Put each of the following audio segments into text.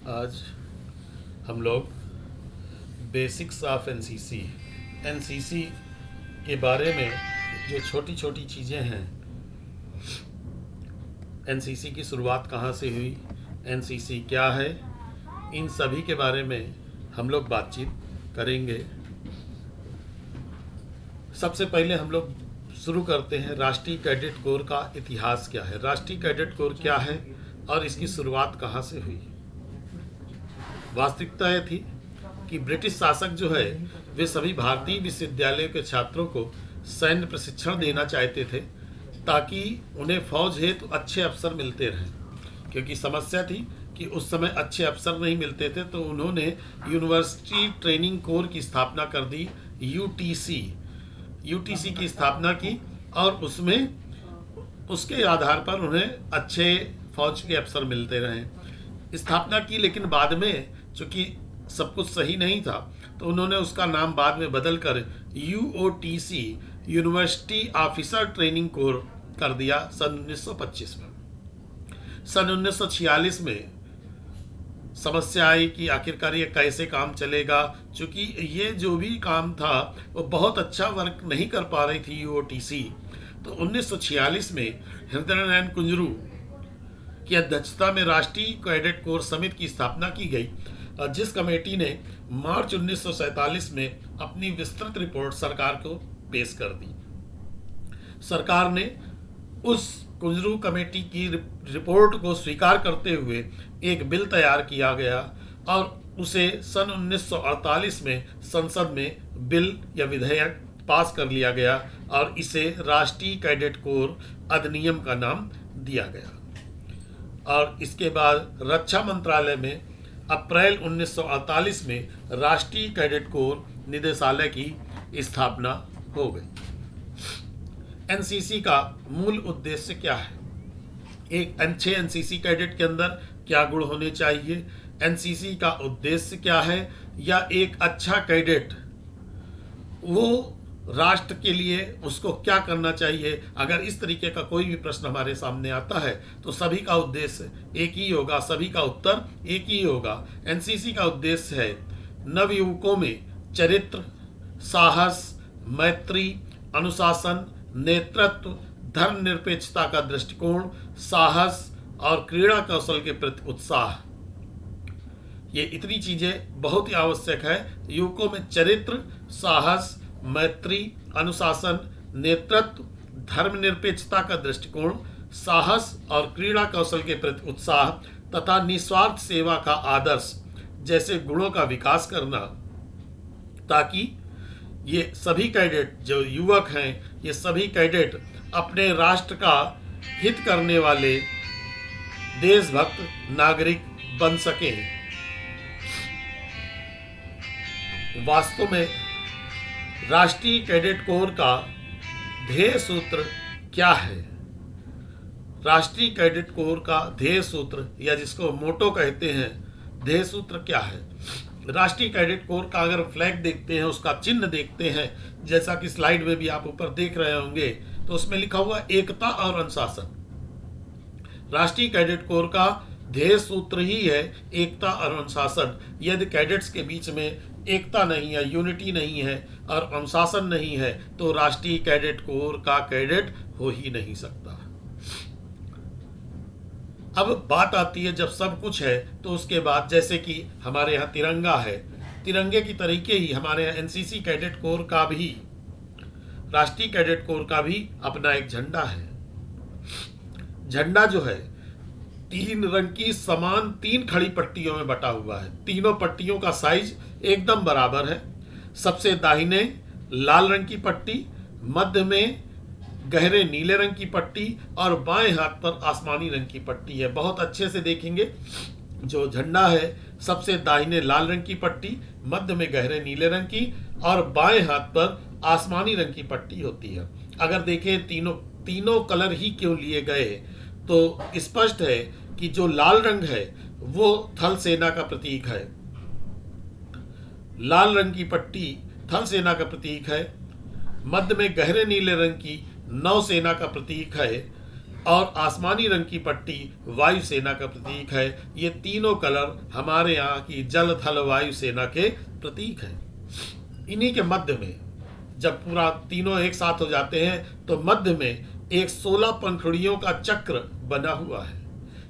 आज हम लोग बेसिक्स ऑफ एनसीसी के बारे में जो छोटी छोटी चीज़ें हैं, एनसीसी की शुरुआत कहाँ से हुई, एनसीसी क्या है, इन सभी के बारे में हम लोग बातचीत करेंगे। सबसे पहले हम लोग शुरू करते हैं राष्ट्रीय कैडेट कोर का इतिहास क्या है। राष्ट्रीय कैडेट कोर क्या है और इसकी शुरुआत कहाँ से हुई। वास्तविकता यह थी कि ब्रिटिश शासक जो है वे सभी भारतीय विश्वविद्यालयों के छात्रों को सैन्य प्रशिक्षण देना चाहते थे ताकि उन्हें फौज हेतु अच्छे अफसर मिलते रहें, क्योंकि समस्या थी कि उस समय अच्छे अफसर नहीं मिलते थे। तो उन्होंने यूनिवर्सिटी ट्रेनिंग कोर की स्थापना कर दी, यूटीसी की स्थापना की और उसमें उसके आधार पर उन्हें अच्छे फौज के अफसर मिलते रहे। स्थापना की, लेकिन बाद में चूँकि सब कुछ सही नहीं था तो उन्होंने उसका नाम बाद में बदल कर यूओटीसी यूनिवर्सिटी ऑफिसर ट्रेनिंग कोर कर दिया सन 1925 में। सन 1946 में समस्या आई कि आखिरकार ये कैसे काम चलेगा, क्योंकि ये जो भी काम था वो बहुत अच्छा वर्क नहीं कर पा रही थी यूओटीसी। तो 1946 में हृदय नारायण कुंजरू की अध्यक्षता में राष्ट्रीय कैडेट कोर समिति की स्थापना की गई, जिस कमेटी ने मार्च 1947 में अपनी विस्तृत रिपोर्ट सरकार को पेश कर दी। सरकार ने उस कुंजरू कमेटी की रिपोर्ट को स्वीकार करते हुए एक बिल तैयार किया गया और उसे सन 1948 में संसद में बिल या विधेयक पास कर लिया गया और इसे राष्ट्रीय कैडेट कोर अधिनियम का नाम दिया गया। और इसके बाद रक्षा मंत्रालय में अप्रैल 1948 में राष्ट्रीय कैडेट कोर निदेशालय की स्थापना हो गई। एनसीसी का मूल उद्देश्य क्या है, एक अच्छे एनसीसी कैडेट के अंदर क्या गुण होने चाहिए, एनसीसी का उद्देश्य क्या है, या एक अच्छा कैडेट वो राष्ट्र के लिए उसको क्या करना चाहिए। अगर इस तरीके का कोई भी प्रश्न हमारे सामने आता है तो सभी का उद्देश्य एक ही होगा, सभी का उत्तर एक ही होगा। एनसीसी का उद्देश्य है नवयुवकों में चरित्र, साहस, मैत्री, अनुशासन, नेतृत्व, धर्मनिरपेक्षता का दृष्टिकोण, साहस और क्रीड़ा कौशल के प्रति उत्साह। ये इतनी चीजें बहुत ही आवश्यक है। युवकों में चरित्र, साहस, मैत्री, अनुशासन, नेतृत्व, धर्मनिरपेक्षता का दृष्टिकोण, साहस और क्रीड़ा कौशल के प्रति उत्साह तथा निस्वार्थ सेवा का आदर्श जैसे गुणों का विकास करना, ताकि ये सभी कैडेट जो युवक हैं, ये सभी कैडेट अपने राष्ट्र का हित करने वाले देशभक्त नागरिक बन सकें। वास्तव में राष्ट्रीय कैडेट कोर का ध्येय सूत्र क्या है। राष्ट्रीय कैडेट कोर का ध्येय सूत्र या जिसको मोटो कहते हैं, ध्येय सूत्र क्या है। राष्ट्रीय कैडेट कोर का अगर फ्लैग देखते हैं, उसका चिन्ह देखते हैं, जैसा कि स्लाइड में भी आप ऊपर देख रहे होंगे, तो उसमें लिखा हुआ एकता और अनुशासन। राष्ट्रीय कैडेट कोर का ध्येय सूत्र ही है एकता और अनुशासन। यदि कैडेट्स के बीच में एकता नहीं है, यूनिटी नहीं है और अनुशासन नहीं है तो राष्ट्रीय कैडेट कोर का कैडेट हो ही नहीं सकता। अब बात आती है जब सब कुछ है तो उसके बाद, जैसे कि हमारे यहाँ तिरंगा है, तिरंगे की तरीके ही हमारे यहाँ एनसीसी कैडेट कोर का भी, राष्ट्रीय कैडेट कोर का भी अपना एक झंडा है। झंडा जो है 3 रंग की समान 3 खड़ी पट्टियों में बटा हुआ है। तीनों पट्टियों का साइज एकदम बराबर है। सबसे दाहिने लाल रंग की पट्टी, मध्य में गहरे नीले रंग की पट्टी और बाएं हाथ पर आसमानी रंग की पट्टी है। बहुत अच्छे से देखेंगे, जो झंडा है सबसे दाहिने लाल रंग की पट्टी, मध्य में गहरे नीले रंग की और बाएं हाथ पर आसमानी रंग की पट्टी होती है। अगर देखें तीनों कलर ही क्यों लिए गए, तो स्पष्ट है कि जो लाल रंग है वो थल सेना का प्रतीक है। लाल रंग की पट्टी थल सेना का प्रतीक है। मध्य में गहरे नीले रंग की नौसेना का प्रतीक है और आसमानी रंग की पट्टी वायुसेना का प्रतीक है। ये तीनों कलर हमारे यहाँ की जल थल वायुसेना के प्रतीक हैं। इन्हीं के मध्य में जब पूरा तीनों एक साथ हो जाते हैं तो मध्य में एक 16 पंखुड़ियों का चक्र बना हुआ है।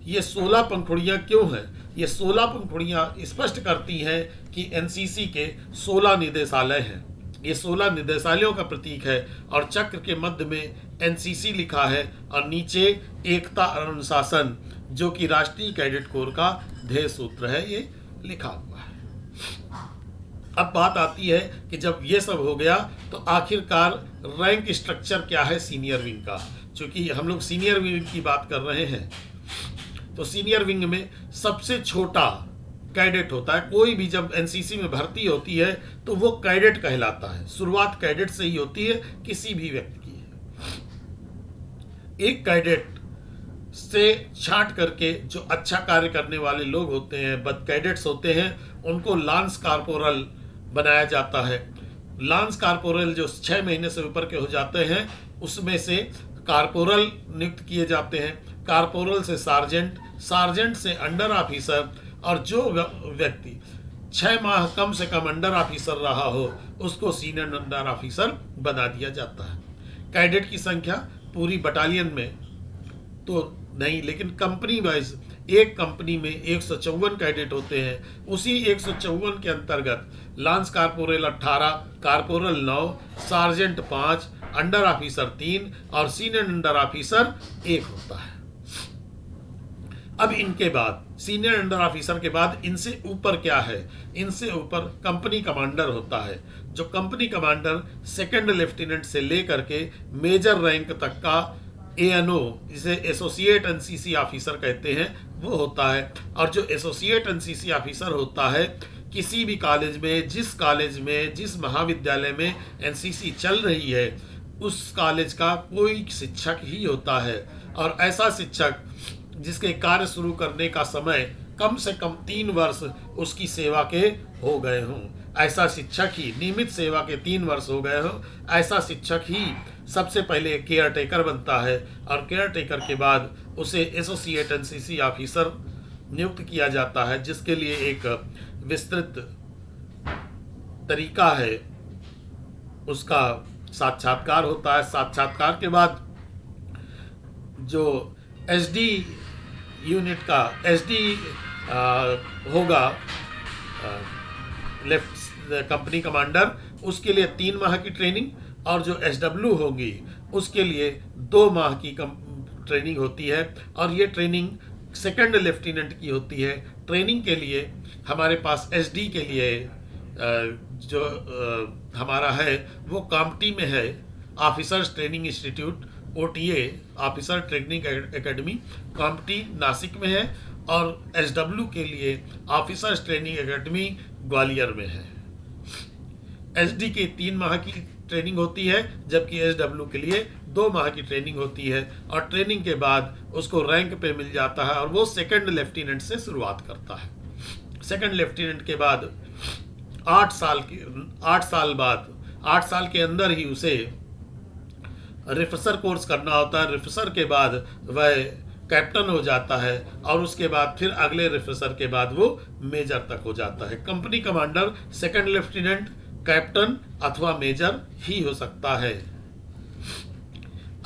ये 16 पंखुड़ियाँ क्यों हैं? ये 16 पंखुड़ियाँ स्पष्ट करती हैं कि एनसीसी के 16 निदेशालय हैं। ये 16 निदेशालयों का प्रतीक है और चक्र के मध्य में एनसीसी लिखा है और नीचे एकता और अनुशासन जो कि राष्ट्रीय कैडेट कोर का ध्येय सूत्र है, ये लिखा हुआ है। अब बात आती है कि जब ये सब हो गया तो आखिरकार रैंक स्ट्रक्चर क्या है सीनियर विंग का। चूंकि हम लोग सीनियर विंग की बात कर रहे हैं तो सीनियर विंग में सबसे छोटा कैडेट होता है। कोई भी जब एनसीसी में भर्ती होती है तो वो कैडेट कहलाता है। शुरुआत कैडेट से ही होती है किसी भी व्यक्ति की। एक कैडेट से छांट करके जो अच्छा कार्य करने वाले लोग होते हैं, बद कैडेट्स होते हैं, उनको लांस कॉर्पोरल बनाया जाता है। लांस कॉर्पोरल जो 6 महीने से ऊपर के हो जाते हैं उसमें से कॉर्पोरल नियुक्त किए जाते हैं। कॉर्पोरल से सार्जेंट, सार्जेंट से अंडर ऑफिसर, और जो व्यक्ति 6 माह कम से कम अंडर ऑफिसर रहा हो उसको सीनियर अंडर ऑफिसर बना दिया जाता है। कैडेट की संख्या पूरी बटालियन में तो नहीं, लेकिन कंपनी वाइज एक कंपनी में 154 कैडेट होते हैं। उसी 154 के अंतर्गत lance corporal 18, corporal 9, sergeant 5, under officer 3 और सीनियर अंडर ऑफिसर 1 होता है। अब इनके बाद सीनियर अंडर ऑफिसर के बाद इनसे ऊपर क्या है? इनसे ऊपर कंपनी कमांडर होता है। जो कंपनी कमांडर सेकंड लेफ्टिनेंट से लेकर के मेजर रैंक तक का एएनओ, जिसे एसोसिएट एनसीसी ऑफिसर कहते हैं, वो होता है। और जो एसोसिएट एनसीसी ऑफिसर होता है किसी भी कॉलेज में, जिस महाविद्यालय में एनसीसी चल रही है उस कॉलेज का कोई शिक्षक ही होता है। और ऐसा शिक्षक जिसके कार्य शुरू करने का समय कम से कम 3 वर्ष उसकी सेवा के हो गए हों, ऐसा शिक्षक ही, नियमित सेवा के 3 वर्ष हो गए हों, ऐसा शिक्षक ही सबसे पहले केयर टेकर बनता है। और केयर टेकर के बाद उसे एसोसिएट एनसीसी ऑफिसर नियुक्त किया जाता है, जिसके लिए एक विस्तृत तरीका है। उसका साक्षात्कार होता है। साक्षात्कार के बाद जो एसडी यूनिट का एसडी होगा, लेफ्ट कंपनी कमांडर, उसके लिए 3 माह की ट्रेनिंग, और जो एसडब्ल्यू होगी उसके लिए 2 माह की ट्रेनिंग होती है। और ये ट्रेनिंग सेकंड लेफ्टिनेंट की होती है। ट्रेनिंग के लिए हमारे पास एसडी के लिए जो हमारा है वो कामटी में है, officers training institute, OTA officer training academy, Kamptee Nashik में है। और एसडब्ल्यू के लिए ऑफिसर्स ट्रेनिंग एकेडमी ग्वालियर में है। एसडी की 3 माह की ट्रेनिंग होती है, जबकि एसडब्ल्यू के लिए 2 माह की ट्रेनिंग होती है। और ट्रेनिंग के बाद उसको रैंक पे मिल जाता है और वो सेकंड लेफ्टिनेंट से शुरुआत करता है। सेकंड लेफ्टिनेंट के बाद 8 साल बाद 8 साल के अंदर ही उसे रिफसर कोर्स करना होता है। रिफसर के बाद वह कैप्टन हो जाता है और उसके बाद फिर अगले रिफसर के बाद वो मेजर तक हो जाता है। Company commander second lieutenant, captain अथवा मेजर ही हो सकता है।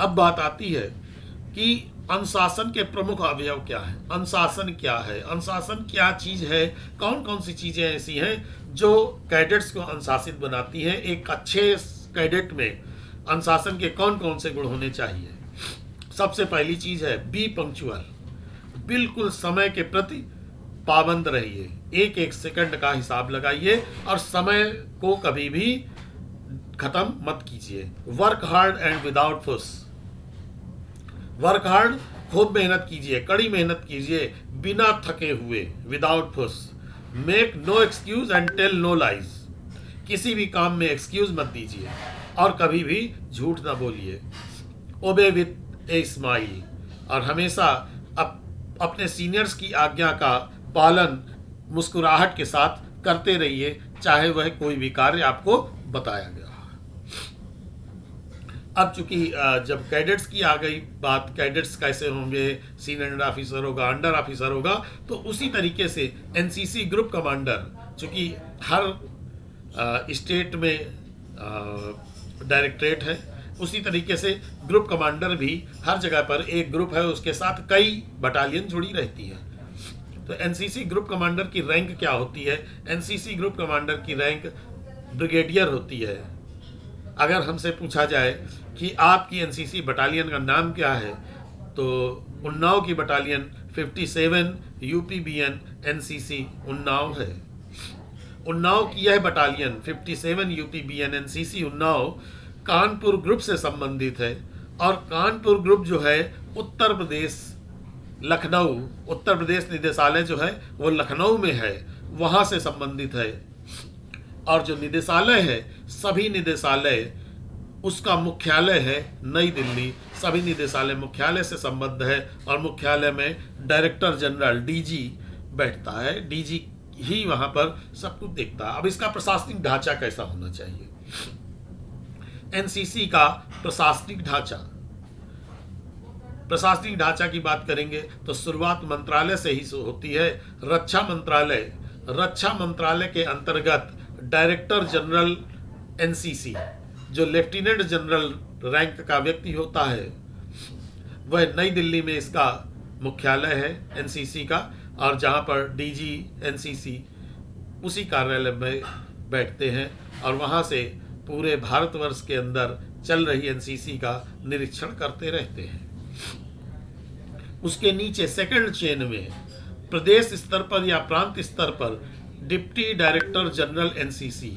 अब बात आती है कि अनुशासन के प्रमुख अवयव क्या है। अनुशासन क्या है? अनुशासन क्या चीज है? कौन कौन सी चीजें ऐसी हैं जो कैडेट्स को अनुशासित बनाती हैं? एक अच्छे कैडेट में अनुशासन के कौन कौन से गुण होने चाहिए? सबसे पहली चीज है बी पंक्चुअल। बिल्कुल समय के प्रति पाबंद रहिए। एक एक सेकंड का हिसाब लगाइए और समय को कभी भी खत्म मत कीजिए। वर्क हार्ड एंड विदाउट फुस। वर्क हार्ड, खूब मेहनत कीजिए, कड़ी मेहनत कीजिए बिना थके हुए, without fuss. Make no excuse and tell no lies. किसी भी काम में एक्सक्यूज मत दीजिए और कभी भी झूठ ना बोलिए। ओबे विथ ए स्माइल। और हमेशा अपने सीनियर्स की आज्ञा का पालन मुस्कुराहट के साथ करते रहिए, चाहे वह कोई भी कार्य आपको बताया गया। अब चूंकि जब कैडेट्स की आ गई बात, कैडेट्स कैसे होंगे, सीनियर ऑफिसर होगा, अंडर ऑफिसर होगा, तो उसी तरीके से एनसीसी ग्रुप कमांडर, चूंकि हर स्टेट में डायरेक्टरेट है, उसी तरीके से ग्रुप कमांडर भी हर जगह पर एक ग्रुप है, उसके साथ कई बटालियन जुड़ी रहती है। तो एनसीसी ग्रुप कमांडर की रैंक क्या होती है? एनसीसी ग्रुप कमांडर की रैंक ब्रिगेडियर होती है। अगर हमसे पूछा जाए कि आपकी एनसीसी बटालियन का नाम क्या है, तो उन्नाव की बटालियन 57 यूपीबीएन एनसीसी उन्नाव है। उन्नाव की यह battalion 57 UPBN NCC Unnao Kanpur group से संबंधित है, और कानपुर ग्रुप जो है उत्तर प्रदेश, लखनऊ, उत्तर प्रदेश निदेशालय जो है वो लखनऊ में है, वहाँ से संबंधित है। और जो निदेशालय है, सभी निदेशालय, उसका मुख्यालय है नई दिल्ली। सभी निदेशालय मुख्यालय से संबद्ध है, और मुख्यालय में डायरेक्टर जनरल डीजी बैठता है। डीजी ही वहाँ पर सब कुछ देखता है। अब इसका प्रशासनिक ढांचा कैसा होना चाहिए? एनसीसी का प्रशासनिक ढांचा, प्रशासनिक ढांचा की बात करेंगे तो शुरुआत मंत्रालय से ही होती है। रक्षा मंत्रालय, रक्षा मंत्रालय के अंतर्गत डायरेक्टर जनरल एनसीसी, जो लेफ्टिनेंट जनरल रैंक का व्यक्ति होता है, वह नई दिल्ली में इसका मुख्यालय है एनसीसी का, और जहां पर डीजी एनसीसी उसी कार्यालय में बैठते हैं, और वहां से पूरे भारतवर्ष के अंदर चल रही एनसीसी का निरीक्षण करते रहते हैं। उसके नीचे सेकंड चेन में प्रदेश स्तर पर या प्रांत स्तर पर deputy director general NCC,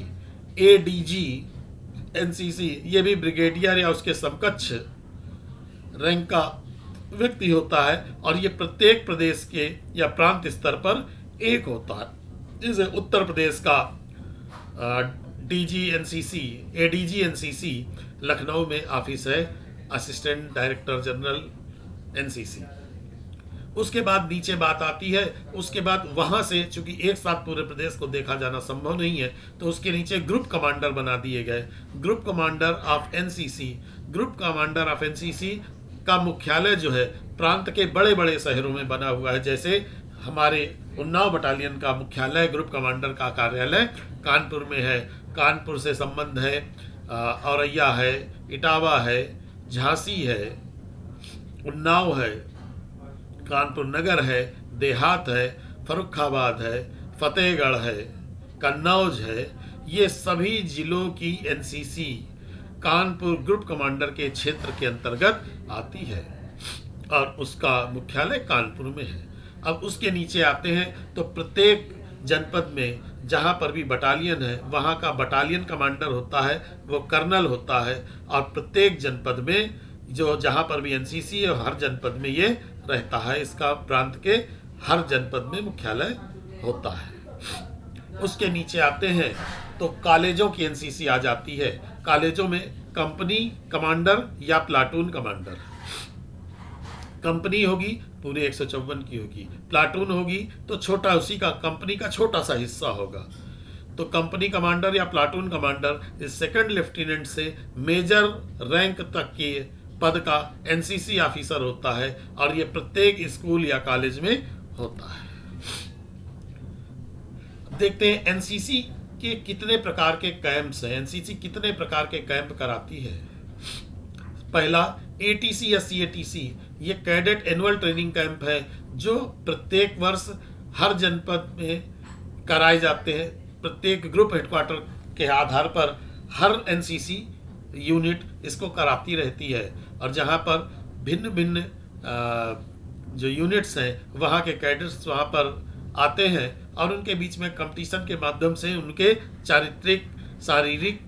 ADG NCC, ये भी ब्रिगेडियर या उसके समकक्ष रैंक का व्यक्ति होता है, और ये प्रत्येक प्रदेश के या प्रांत स्तर पर एक होता है। जैसे उत्तर प्रदेश का DG NCC, ADG NCC Lucknow में ऑफिस है, असिस्टेंट डायरेक्टर जनरल एनसीसी। उसके बाद नीचे बात आती है, उसके बाद वहाँ से चूंकि एक साथ पूरे प्रदेश को देखा जाना संभव नहीं है, तो उसके नीचे ग्रुप कमांडर बना दिए गए। Group commander of NCC, group commander of NCC का मुख्यालय जो है प्रांत के बड़े बड़े शहरों में बना हुआ है। जैसे हमारे उन्नाव बटालियन का मुख्यालय, ग्रुप कमांडर का कार्यालय कानपुर में है। कानपुर से संबंध है औरैया है, इटावा है, झांसी है, उन्नाव है, कानपुर नगर है, देहात है, फर्रुखाबाद है, फतेहगढ़ है, कन्नौज है। ये सभी जिलों की एनसीसी कानपुर ग्रुप कमांडर के क्षेत्र के अंतर्गत आती है, और उसका मुख्यालय कानपुर में है। अब उसके नीचे आते हैं तो प्रत्येक जनपद में जहाँ पर भी बटालियन है, वहाँ का बटालियन कमांडर होता है, वो कर्नल होता है, और प्रत्येक जनपद में जो जहाँ पर भी एनसीसी है हर जनपद में ये रहता है। इसका प्रांत के हर जनपद में मुख्यालय होता है। उसके नीचे आते हैं तो कॉलेजों की एनसीसी आ जाती है। कॉलेजों में कंपनी कमांडर या प्लाटून कमांडर, कंपनी होगी पूरे 154 की होगी, प्लाटून होगी तो छोटा, उसी का कंपनी का छोटा सा हिस्सा होगा। तो कंपनी कमांडर या प्लाटून कमांडर इस सेकंड लेफ्टिनेंट से मेजर रैंक तक के पद का एनसीसी ऑफिसर होता है, और ये प्रत्येक स्कूल या कॉलेज में होता है। देखते हैं एनसीसी के कितने प्रकार के कैंप्स हैं, एनसीसी कितने प्रकार के कैंप कराती है। पहला एटीसी या सीएटीसी, ये कैडेट एनुअल ट्रेनिंग कैंप है, जो प्रत्येक वर्ष हर जनपद में कराए जाते हैं। प्रत्येक ग्रुप हेडक्वार्टर के आधार पर हर एनसीसी यूनिट इसको कराती रहती है, और जहाँ पर भिन्न भिन्न जो यूनिट्स हैं वहाँ के कैडेट्स वहाँ पर आते हैं, और उनके बीच में कंपटीशन के माध्यम से उनके चारित्रिक, शारीरिक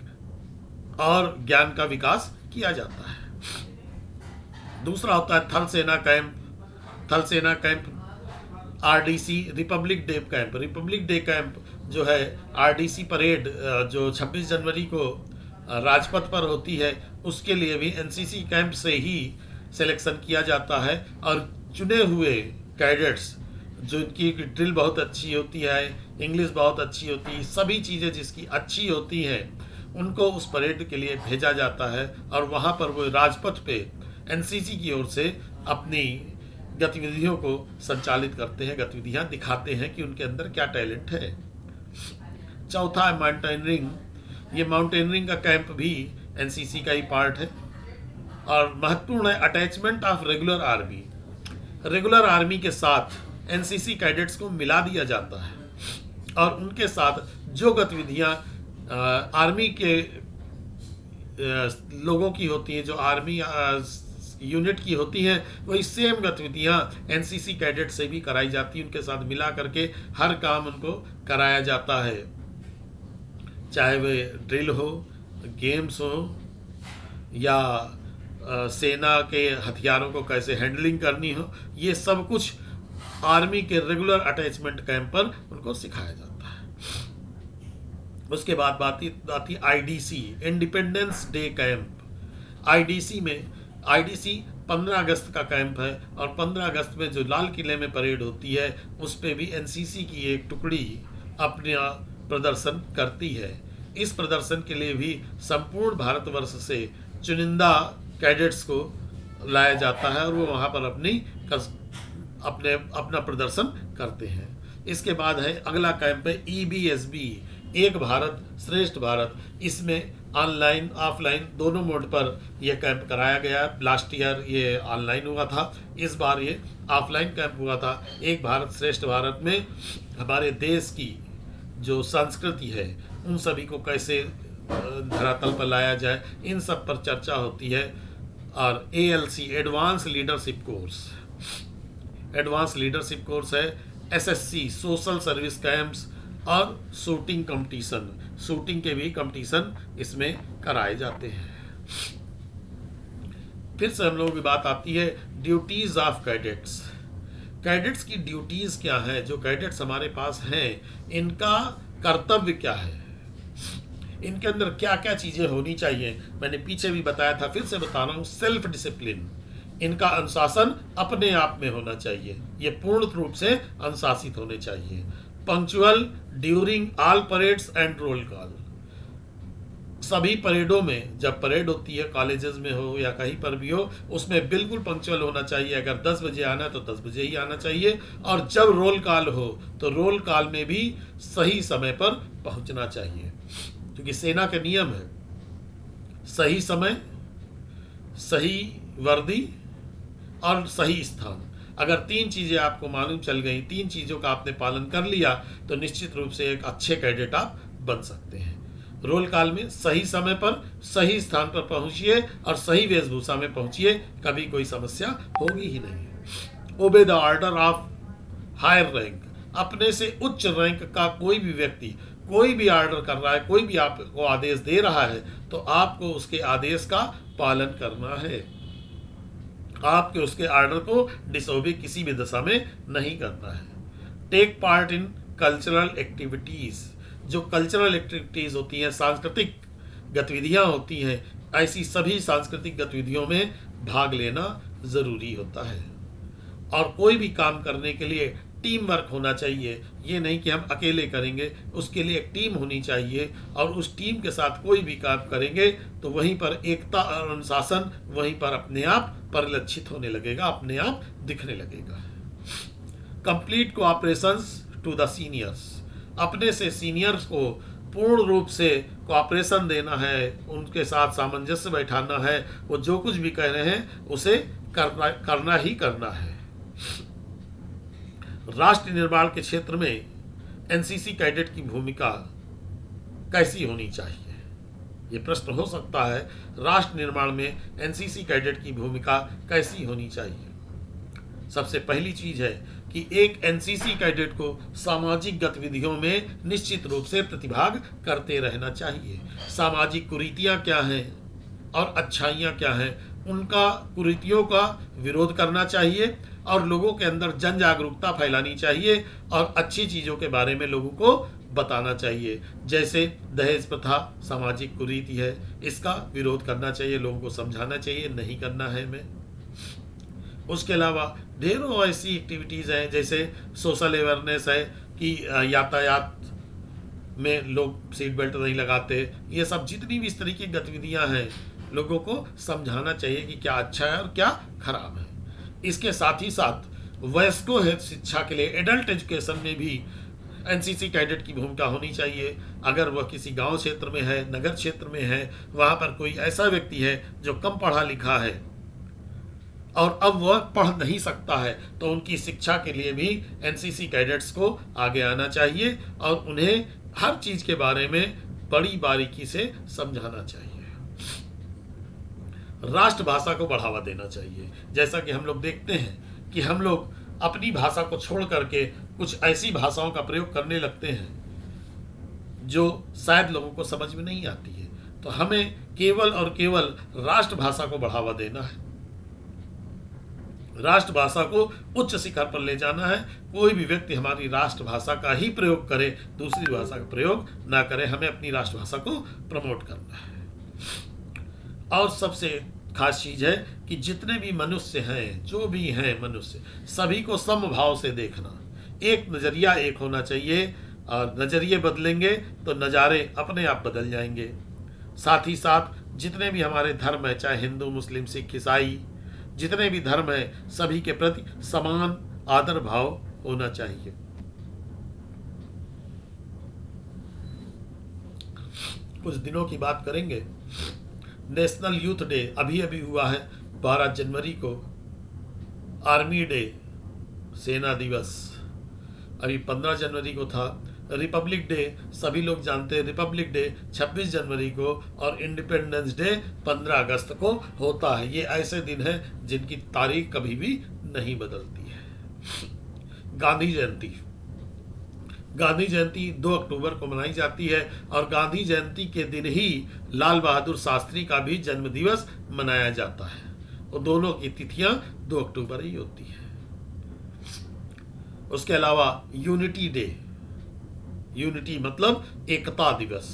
और ज्ञान का विकास किया जाता है। दूसरा होता है थल सेना कैंप। थल सेना camp RDC Republic day camp. Republic day camp जो है आरडीसी परेड जो 26 जनवरी को राजपथ पर होती है, उसके लिए भी एनसीसी कैंप से ही सिलेक्शन किया जाता है, और चुने हुए कैडेट्स जिनकी ड्रिल बहुत अच्छी होती है, इंग्लिश बहुत अच्छी होती है, सभी चीज़ें जिसकी अच्छी होती हैं, उनको उस परेड के लिए भेजा जाता है और वहाँ पर वो राजपथ पे एनसीसी की ओर से अपनी गतिविधियों को संचालित करते हैं, गतिविधियाँ दिखाते हैं कि उनके अंदर क्या टैलेंट है। चौथा है माउंटेनियरिंग। ये माउंटेनियरिंग का कैंप भी एनसीसी का ही पार्ट है। और महत्वपूर्ण है attachment of regular army. Regular army के साथ एनसीसी कैडेट्स को मिला दिया जाता है और उनके साथ जो गतिविधियाँ आर्मी के लोगों की होती हैं, जो आर्मी यूनिट की होती हैं, वही सेम गतिविधियाँ एनसीसी कैडेट से भी कराई जाती हैं। उनके साथ मिला करके हर काम उनको कराया जाता है, चाहे वे ड्रिल हो, गेम्स हो, या सेना के हथियारों को कैसे हैंडलिंग करनी हो। ये सब कुछ आर्मी के रेगुलर अटैचमेंट कैंप पर उनको सिखाया जाता है। उसके बाद बात IDC, independence day camp. IDC 15 अगस्त का कैंप है और 15 अगस्त में जो लाल किले में परेड होती है उस पे भी एनसीसी की एक टुकड़ी अपना प्रदर्शन करती है। इस प्रदर्शन के लिए भी संपूर्ण भारतवर्ष से चुनिंदा कैडेट्स को लाया जाता है और वो वहाँ पर अपना प्रदर्शन करते हैं। इसके बाद है अगला कैंप है EBSB, एक भारत श्रेष्ठ भारत। इसमें ऑनलाइन ऑफलाइन दोनों मोड पर यह कैंप कराया गया। लास्ट ईयर ये ऑनलाइन हुआ था, इस बार ये ऑफलाइन कैंप हुआ था। एक भारत श्रेष्ठ भारत में हमारे देश की जो संस्कृति है उन सभी को कैसे धरातल पर लाया जाए, इन सब पर चर्चा होती है। और ALC, एडवांस लीडरशिप कोर्स है। SSC, सोशल सर्विस कैंप्स और शूटिंग के भी कंपटीशन इसमें कराए जाते हैं। फिर से हम लोगों की बात आती है ड्यूटीज ऑफ कैडेट्स की ड्यूटीज क्या है। जो कैडेट्स हमारे पास हैं इनका कर्तव्य क्या है, इनके अंदर क्या क्या चीज़ें होनी चाहिए। मैंने पीछे भी बताया था, फिर से बता रहा हूँ। सेल्फ डिसिप्लिन, इनका अनुशासन अपने आप में होना चाहिए, ये पूर्ण रूप से अनुशासित होने चाहिए। Punctual during all parades and roll call, सभी परेडों में, जब परेड होती है कॉलेजेस में हो या कहीं पर भी हो, उसमें बिल्कुल पंक्चुअल होना चाहिए। अगर 10 बजे आना है तो 10 बजे ही आना चाहिए। और जब रोल कॉल हो तो रोल कॉल में भी सही समय पर पहुंचना चाहिए, क्योंकि सेना के नियम है सही समय, सही वर्दी और सही स्थान। अगर 3 चीज़ें आपको मालूम चल गई, 3 चीज़ों का आपने पालन कर लिया, तो निश्चित रूप से एक अच्छे कैडेट आप बन सकते हैं। रोल कॉल में सही समय पर सही स्थान पर पहुंचिए और सही वेशभूषा में पहुंचिए, कभी कोई समस्या होगी ही नहीं। Obey the order of higher rank, अपने से उच्च रैंक का कोई भी व्यक्ति कोई भी ऑर्डर कर रहा है, कोई भी आपको आदेश दे रहा है, तो आपको उसके आदेश का पालन करना है। आपके उसके ऑर्डर को डिसओबे किसी भी दशा में नहीं करना है। Take part in cultural activities, जो कल्चरल एक्टिविटीज़ होती हैं, सांस्कृतिक गतिविधियां होती हैं, ऐसी सभी सांस्कृतिक गतिविधियों में भाग लेना ज़रूरी होता है। और कोई भी काम करने के लिए टीम वर्क होना चाहिए। ये नहीं कि हम अकेले करेंगे, उसके लिए एक टीम होनी चाहिए और उस टीम के साथ कोई भी काम करेंगे तो वहीं पर एकता और अनुशासन वहीं पर अपने आप परिलक्षित होने लगेगा, अपने आप दिखने लगेगा। Complete cooperations to the seniors, अपने से सीनियर्स को पूर्ण रूप से कोऑपरेशन देना है, उनके साथ सामंजस्य बैठाना है। वो जो कुछ भी कह रहे हैं उसे करना ही करना है। राष्ट्र निर्माण के क्षेत्र में एनसीसी कैडेट की भूमिका कैसी होनी चाहिए, ये प्रश्न हो सकता है। राष्ट्र निर्माण में एनसीसी कैडेट की भूमिका कैसी होनी चाहिए। सबसे पहली चीज है कि एक एनसीसी कैडेट को सामाजिक गतिविधियों में निश्चित रूप से प्रतिभाग करते रहना चाहिए। सामाजिक कुरीतियाँ क्या हैं और अच्छाइयाँ क्या हैं, उनका कुरीतियों का विरोध करना चाहिए और लोगों के अंदर जन जागरूकता फैलानी चाहिए और अच्छी चीज़ों के बारे में लोगों को बताना चाहिए। जैसे दहेज प्रथा सामाजिक कुरीति है, इसका विरोध करना चाहिए, लोगों को समझाना चाहिए नहीं करना है हमें। उसके अलावा ढेरों ऐसी एक्टिविटीज़ हैं, जैसे सोशल अवेयरनेस है कि यातायात में लोग सीट बेल्ट नहीं लगाते। ये सब जितनी भी इस तरह की गतिविधियां हैं, लोगों को समझाना चाहिए कि क्या अच्छा है और क्या खराब है। इसके साथ ही साथ वयस्कों हेतु शिक्षा के लिए एडल्ट एजुकेशन में भी एनसीसी कैडेट की भूमिका होनी चाहिए। अगर वह किसी गांव क्षेत्र में है, नगर क्षेत्र में है, वहां पर कोई ऐसा व्यक्ति है जो कम पढ़ा लिखा है और अब वह पढ़ नहीं सकता है, तो उनकी शिक्षा के लिए भी एनसीसी कैडेट्स को आगे आना चाहिए और उन्हें हर चीज के बारे में बड़ी बारीकी से समझाना चाहिए। राष्ट्रभाषा को बढ़ावा देना चाहिए। जैसा कि हम लोग देखते हैं कि हम लोग अपनी भाषा को छोड़ करके कुछ ऐसी भाषाओं का प्रयोग करने लगते हैं जो शायद लोगों को समझ में नहीं आती है। तो हमें केवल और केवल राष्ट्रभाषा को बढ़ावा देना है, राष्ट्रभाषा को उच्च शिखर पर ले जाना है। कोई भी व्यक्ति हमारी राष्ट्रभाषा का ही प्रयोग करे, दूसरी भाषा का प्रयोग ना करे। हमें अपनी राष्ट्रभाषा को प्रमोट करना है। और सबसे खास चीज है कि जितने भी मनुष्य हैं, जो भी हैं मनुष्य, सभी को समभाव से देखना। एक नजरिया एक होना चाहिए और नजरिए बदलेंगे तो नज़ारे अपने आप बदल जाएंगे। साथ ही साथ जितने भी हमारे धर्म है, चाहे हिंदू, मुस्लिम, सिख, ईसाई, जितने भी धर्म है, सभी के प्रति समान आदर भाव होना चाहिए। कुछ दिनों की बात करेंगे। नेशनल यूथ डे अभी अभी हुआ है 12 जनवरी को। आर्मी डे, सेना दिवस, अभी 15 जनवरी को था। रिपब्लिक डे सभी लोग जानते हैं, रिपब्लिक डे 26 जनवरी को और इंडिपेंडेंस डे 15 अगस्त को होता है। ये ऐसे दिन हैं जिनकी तारीख कभी भी नहीं बदलती है। गांधी जयंती, गांधी जयंती 2 अक्टूबर को मनाई जाती है और गांधी जयंती के दिन ही लाल बहादुर शास्त्री का भी जन्म दिवस मनाया जाता है और दोनों की तिथियां 2 अक्टूबर ही होती है। उसके अलावा यूनिटी डे, यूनिटी मतलब एकता दिवस।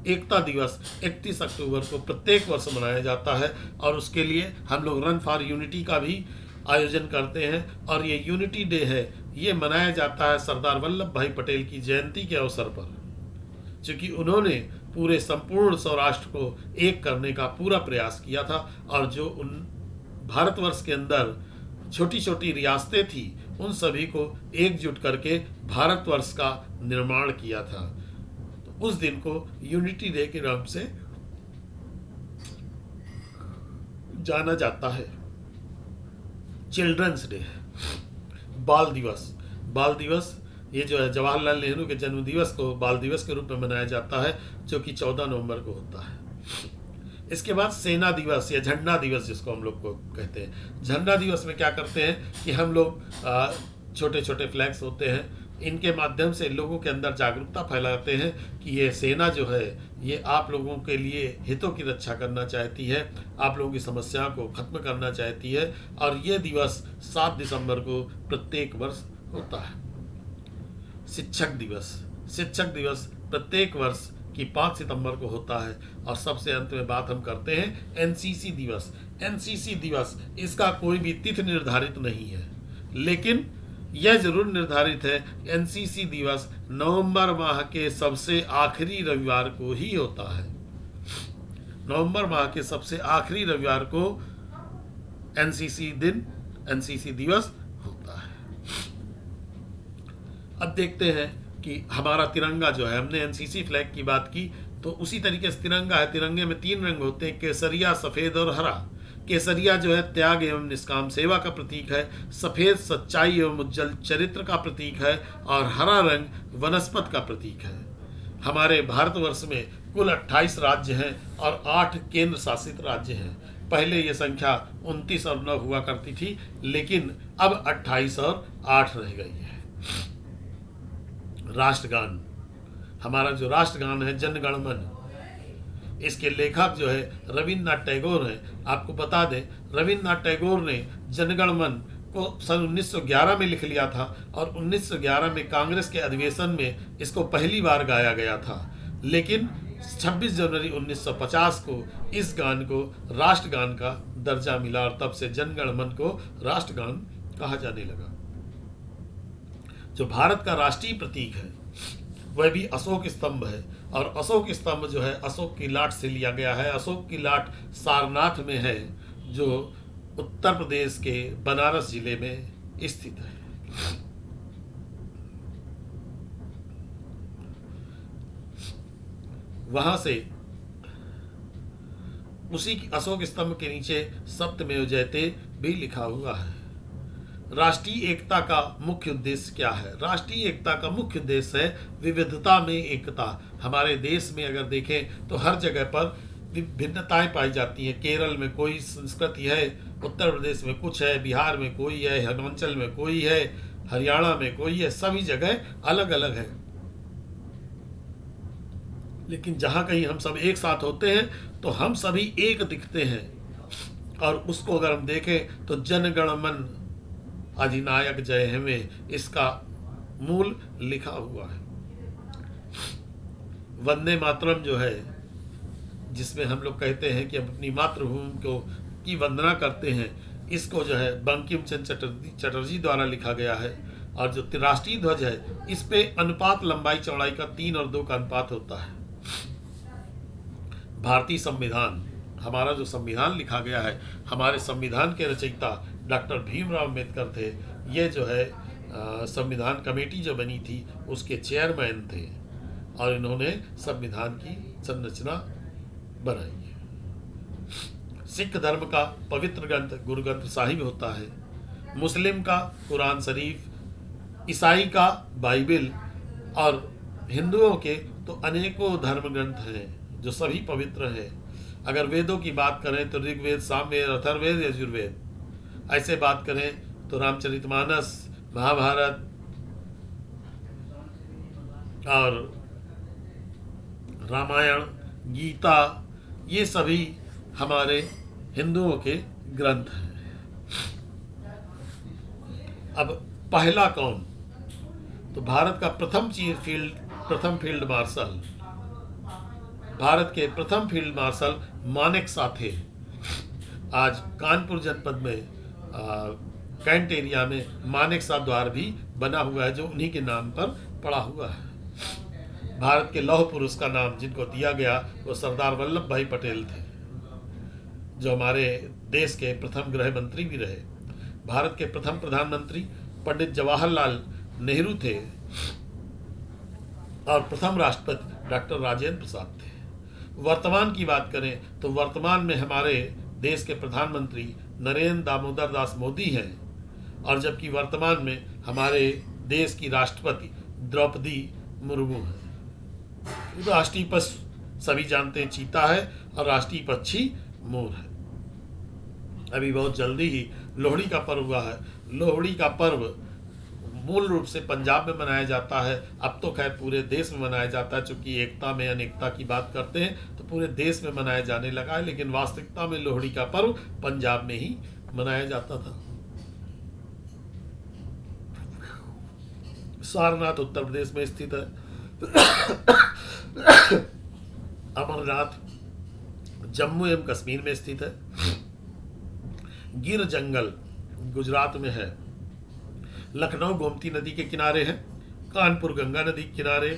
एकता दिवस 31 अक्टूबर को प्रत्येक वर्ष मनाया जाता है और उसके लिए हम लोग रन फॉर यूनिटी का भी आयोजन करते हैं। और ये यूनिटी डे है, ये मनाया जाता है सरदार वल्लभ भाई पटेल की जयंती के अवसर पर, क्योंकि उन्होंने पूरे संपूर्ण सौराष्ट्र को एक करने का पूरा प्रयास किया था और जो उन भारतवर्ष के अंदर छोटी छोटी रियासतें थी उन सभी को एकजुट करके भारतवर्ष का निर्माण किया था। तो उस दिन को यूनिटी डे के नाम से जाना जाता है। चिल्ड्रंस डे, बाल दिवस, बाल दिवस ये जो है जवाहरलाल नेहरू के जन्म दिवस को बाल दिवस के रूप में मनाया जाता है, जो कि 14 नवंबर को होता है। इसके बाद सेना दिवस या झंडा दिवस जिसको हम लोग को कहते हैं। झंडा दिवस में क्या करते हैं कि हम लोग छोटे छोटे फ्लैग्स होते हैं, इनके माध्यम से लोगों के अंदर जागरूकता फैलाते हैं कि ये सेना जो है ये आप लोगों के लिए हितों की रक्षा करना चाहती है, आप लोगों की समस्याओं को खत्म करना चाहती है। और ये दिवस 7 दिसंबर को प्रत्येक वर्ष होता है। शिक्षक दिवस, शिक्षक दिवस प्रत्येक वर्ष की 5 सितंबर को होता है। और सबसे अंत में बात हम करते हैं एनसीसी दिवस। एनसीसी दिवस इसका कोई भी तिथि निर्धारित नहीं है, लेकिन यह जरूर निर्धारित है एनसीसी दिवस नवंबर माह के सबसे आखिरी रविवार को ही होता है। नवंबर माह के सबसे आखिरी रविवार को एनसीसी दिन, एनसीसी दिवस होता है। अब देखते हैं कि हमारा तिरंगा जो है, हमने एनसीसी फ्लैग की बात की तो उसी तरीके से तिरंगा है। तिरंगे में 3 रंग होते हैं, केसरिया, सफेद और हरा। केसरिया जो है त्याग एवं निष्काम सेवा का प्रतीक है, सफेद सच्चाई एवं उज्जवल चरित्र का प्रतीक है और हरा रंग वनस्पत का प्रतीक है। हमारे भारतवर्ष में कुल 28 राज्य हैं और 8 केंद्र शासित राज्य हैं। पहले ये संख्या 29 और 9 हुआ करती थी, लेकिन अब 28 और 8 रह गई है। राष्ट्रगान, हमारा जो राष्ट्रगान है जन गण मन, इसके लेखक जो है रविन्द्रनाथ टैगोर हैं। आपको बता दें रविन्द्रनाथ टैगोर ने जनगण मन को सन 1911 में लिख लिया था और 1911 में कांग्रेस के अधिवेशन में इसको पहली बार गाया गया था। लेकिन 26 जनवरी 1950 को इस गान को राष्ट्रगान का दर्जा मिला और तब से जनगण मन को राष्ट्रगान कहा जाने लगा। जो भारत का राष्ट्रीय प्रतीक है वह भी अशोक स्तंभ है। और अशोक स्तंभ जो है अशोक की लाट से लिया गया है। अशोक की लाट सारनाथ में है, जो उत्तर प्रदेश के बनारस जिले में स्थित है। वहां से उसी अशोक स्तंभ के नीचे सत्यमेव जयते भी लिखा हुआ है। राष्ट्रीय एकता का मुख्य उद्देश्य क्या है? राष्ट्रीय एकता का मुख्य उद्देश्य है विविधता में एकता। हमारे देश में अगर देखें तो हर जगह पर भिन्नताएं पाई जाती हैं। केरल में कोई संस्कृति है, उत्तर प्रदेश में कुछ है, बिहार में कोई है, हिमाचल में कोई है, हरियाणा में कोई है, सभी जगह अलग अलग है। लेकिन जहाँ कहीं हम सब एक साथ होते हैं तो हम सभी एक दिखते हैं। और उसको अगर हम देखें तो जनगण मन अधिनायक जय हे में इसका मूल लिखा हुआ है। वंदे मातरम जो है, जिसमें हम लोग कहते हैं कि हम अपनी मातृभूमि को की वंदना करते हैं, इसको जो है बंकिम चंद्र चटर्जी द्वारा लिखा गया है। और जो राष्ट्रीय ध्वज है इस पे अनुपात लंबाई चौड़ाई का 3 और 2 का अनुपात होता है। भारतीय संविधान, हमारा जो संविधान लिखा गया है, हमारे संविधान के रचयिता डॉक्टर भीमराव अम्बेडकर थे। ये जो है संविधान कमेटी जो बनी थी उसके चेयरमैन थे और इन्होंने संविधान की संरचना बनाई है। सिख धर्म का पवित्र ग्रंथ गुरु ग्रंथ साहिब होता है। मुस्लिम का कुरान शरीफ, ईसाई का बाइबिल और हिंदुओं के तो अनेकों धर्म ग्रंथ हैं जो सभी पवित्र हैं। अगर वेदों की बात करें तो ऋग्वेद, सामवेद, अथर्ववेद, यजुर्वेद। ऐसे बात करें तो रामचरितमानस, महाभारत और रामायण, गीता, ये सभी हमारे हिंदुओं के ग्रंथ हैं। अब पहला कौन? तो भारत का प्रथम फील्ड मार्शल, भारत के प्रथम फील्ड मार्शल मानेकशॉ थे। आज कानपुर जनपद में कैंट एरिया में मानेकशॉ द्वार भी बना हुआ है, जो उन्हीं के नाम पर पड़ा हुआ है। भारत के लौह पुरुष का नाम जिनको दिया गया वो सरदार वल्लभ भाई पटेल थे, जो हमारे देश के प्रथम गृह मंत्री भी रहे। भारत के प्रथम प्रधानमंत्री पंडित जवाहरलाल नेहरू थे और प्रथम राष्ट्रपति डॉक्टर राजेंद्र प्रसाद थे। वर्तमान की बात करें तो वर्तमान में हमारे देश के प्रधानमंत्री नरेंद्र दामोदर दास मोदी हैं, और जबकि वर्तमान में हमारे देश की राष्ट्रपति द्रौपदी मुर्मू है। राष्ट्रीय पशु सभी जानते हैं चीता है और राष्ट्रीय पक्षी मोर है। अभी बहुत जल्दी ही लोहड़ी का पर्व हुआ है। लोहड़ी का पर्व मूल रूप से पंजाब में मनाया जाता है, अब तो खैर पूरे देश में मनाया जाता है। चूंकि एकता में अनेकता की बात करते हैं तो पूरे देश में मनाया जाने लगा है, लेकिन वास्तविकता में लोहड़ी का पर्व पंजाब में ही मनाया जाता था। सारनाथ उत्तर प्रदेश में स्थित है। अमरनाथ जम्मू एवं कश्मीर में स्थित है। गिर जंगल गुजरात में है। लखनऊ गोमती नदी के किनारे है। कानपुर गंगा नदी के किनारे,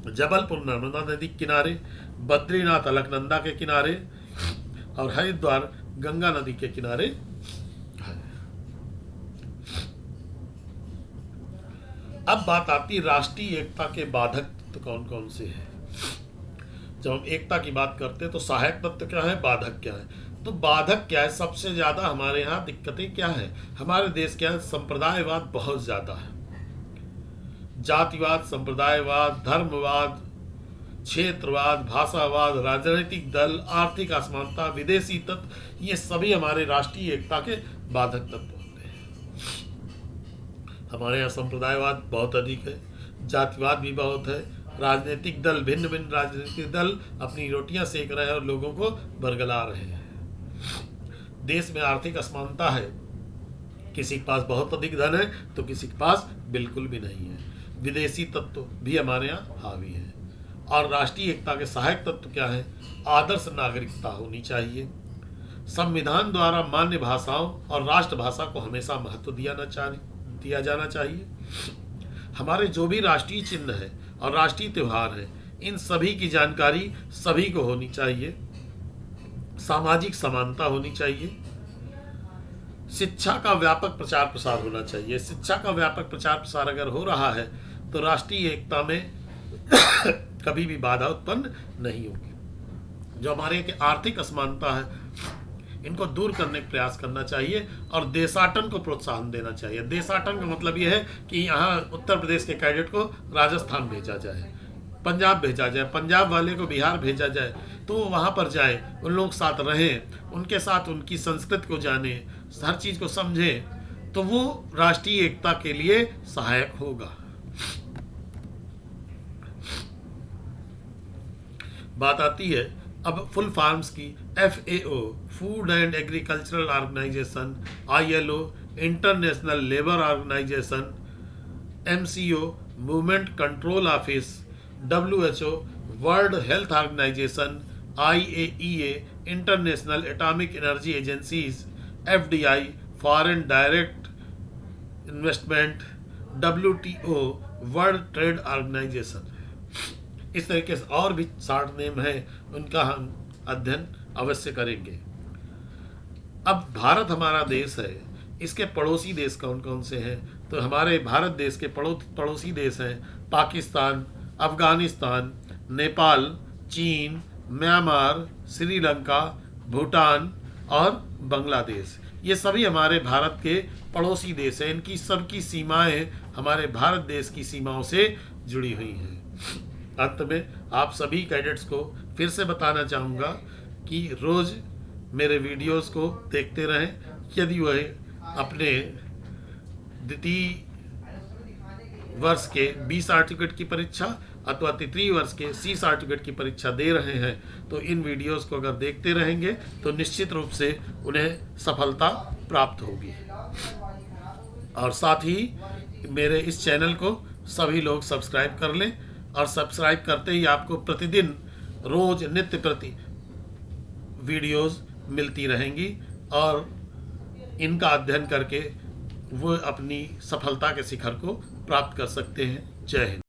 जबलपुर नर्मदा नदी के किनारे, बद्रीनाथ अलकनंदा के किनारे और हरिद्वार गंगा नदी के किनारे है। अब बात आती राष्ट्रीय एकता के बाधक तो कौन कौन से हैं। जब हम एकता की बात करते हैं तो सहायक तत्व क्या है, बाधक क्या है। तो बाधक क्या है? सबसे ज्यादा हमारे यहाँ दिक्कतें क्या है? हमारे देश क्या है, संप्रदायवाद बहुत ज्यादा है। जातिवाद, संप्रदायवाद, धर्मवाद, क्षेत्रवाद, भाषावाद, राजनीतिक दल, आर्थिक असमानता, विदेशी तत्व, ये सभी हमारे राष्ट्रीय एकता के बाधक तत्व होते हैं। हमारे यहाँ संप्रदायवाद बहुत अधिक है, जातिवाद भी बहुत है, राजनीतिक दल, भिन्न भिन्न राजनीतिक दल अपनी रोटियां सेक रहे हैं और लोगों को बरगला रहे हैं। देश में आर्थिक असमानता है, किसी के पास बहुत अधिक धन है तो किसी के पास बिल्कुल भी नहीं है। विदेशी तत्व भी हमारे यहाँ हावी है। और राष्ट्रीय एकता के सहायक तत्व क्या है? आदर्श नागरिकता होनी चाहिए। संविधान द्वारा मान्य भाषाओं और राष्ट्रभाषा को हमेशा महत्व दिया जाना चाहिए। हमारे जो भी राष्ट्रीय चिन्ह है और राष्ट्रीय त्यौहार हैं, इन सभी की जानकारी सभी को होनी चाहिए। सामाजिक समानता होनी चाहिए। शिक्षा का व्यापक प्रचार प्रसार होना चाहिए। शिक्षा का व्यापक प्रचार प्रसार अगर हो रहा है तो राष्ट्रीय एकता में कभी भी बाधा उत्पन्न नहीं होगी। जो हमारे के आर्थिक असमानता है इनको दूर करने का प्रयास करना चाहिए और देशाटन को प्रोत्साहन देना चाहिए। देशाटन का मतलब यह है कि यहाँ उत्तर प्रदेश के कैडेट को राजस्थान भेजा जाए, पंजाब भेजा जाए, पंजाब वाले को बिहार भेजा जाए, तो वो वहाँ पर जाए, उन लोग साथ रहें, उनके साथ उनकी संस्कृति को जाने, हर चीज़ को समझें, तो वो राष्ट्रीय एकता के लिए सहायक होगा। बात आती है अब फुल फॉर्म्स की। FAO food and agricultural organisation, ILO international labour organisation, MCO movement control office, WHO world health organisation, IAEA international atomic energy agencies, FDI foreign direct investment, WTO world trade organisation. इस तरीके से और भी 60 name हैं, उनका हम अध्ययन अवश्य करेंगे। अब भारत हमारा देश है, इसके पड़ोसी देश कौन कौन से हैं? तो हमारे भारत देश के पड़ोसी देश हैं पाकिस्तान, अफगानिस्तान, नेपाल, चीन, म्यांमार, श्रीलंका, भूटान और बांग्लादेश। ये सभी हमारे भारत के पड़ोसी देश हैं। इनकी सबकी सीमाएं हमारे भारत देश की सीमाओं से जुड़ी हुई हैं। अंत में आप सभी कैडेट्स को फिर से बताना चाहूँगा कि रोज़ मेरे वीडियोस को देखते रहें। यदि वह अपने द्वितीय वर्ष के B सर्टिफिकेट की परीक्षा अथवा तृतीय वर्ष के C सर्टिफिकेट की परीक्षा दे रहे हैं तो इन वीडियोस को अगर देखते रहेंगे तो निश्चित रूप से उन्हें सफलता प्राप्त होगी। और साथ ही मेरे इस चैनल को सभी लोग सब्सक्राइब कर लें और सब्सक्राइब करते ही आपको प्रतिदिन रोज नित्य प्रति वीडियोस मिलती रहेंगी और इनका अध्ययन करके वो अपनी सफलता के शिखर को प्राप्त कर सकते हैं। जय हिंद।